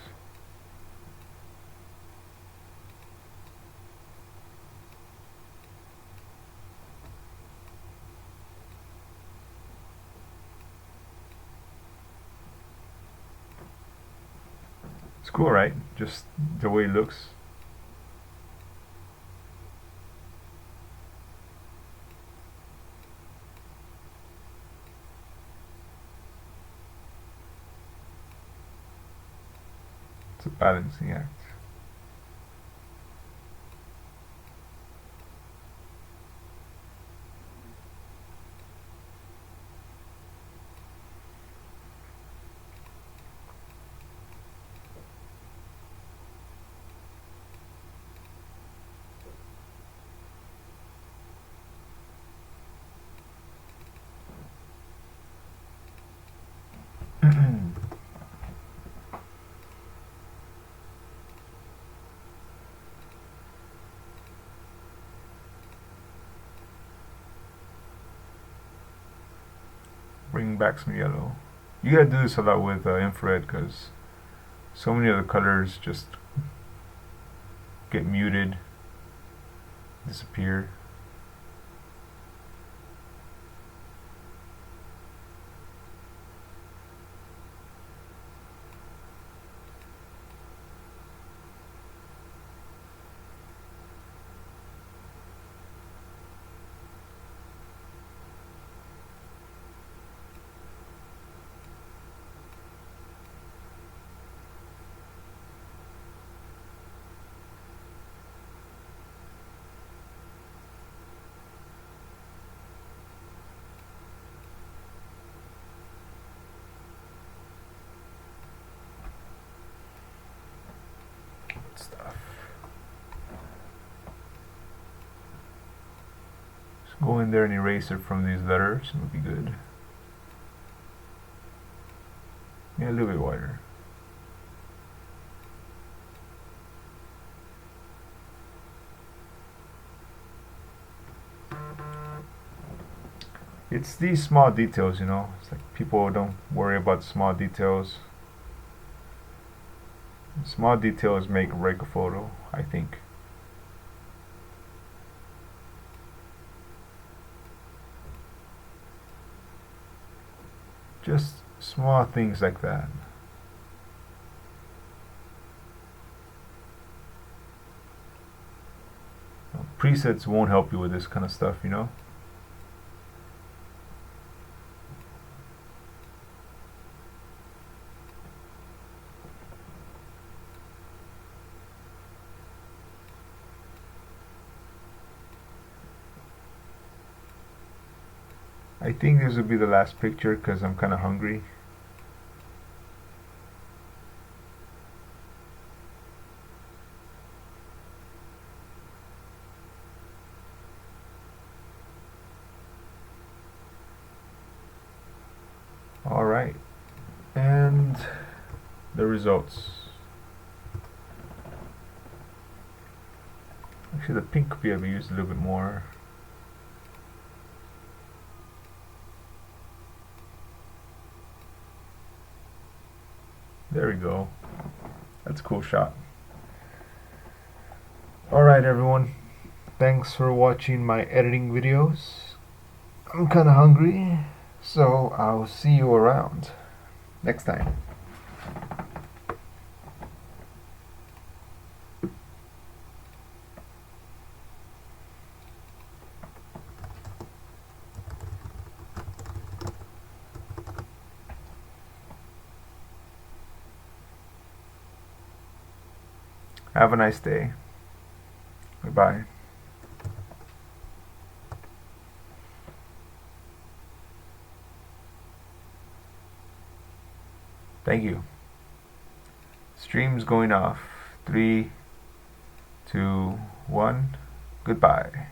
It's cool, right? Just the way it looks. It's a balancing act. Bring back some yellow. You gotta do this a lot with infrared because so many of the colors just get muted, disappear. Stuff. Just go in there and erase it from these letters. It'll be good. Yeah, a little bit wider. It's these small details, you know. It's like people don't worry about small details. Small details make or break a photo, I think. Just small things like that. Presets won't help you with this kind of stuff, you know. I think this will be the last picture because I'm kind of hungry. Alright, and the results. Actually, the pink could be able to use a little bit more. There we go. That's a cool shot. Alright everyone, thanks for watching my editing videos. I'm kinda hungry, so I'll see you around next time. Have a nice day. Goodbye. Thank you. Stream's going off. 3, 2, 1. Goodbye.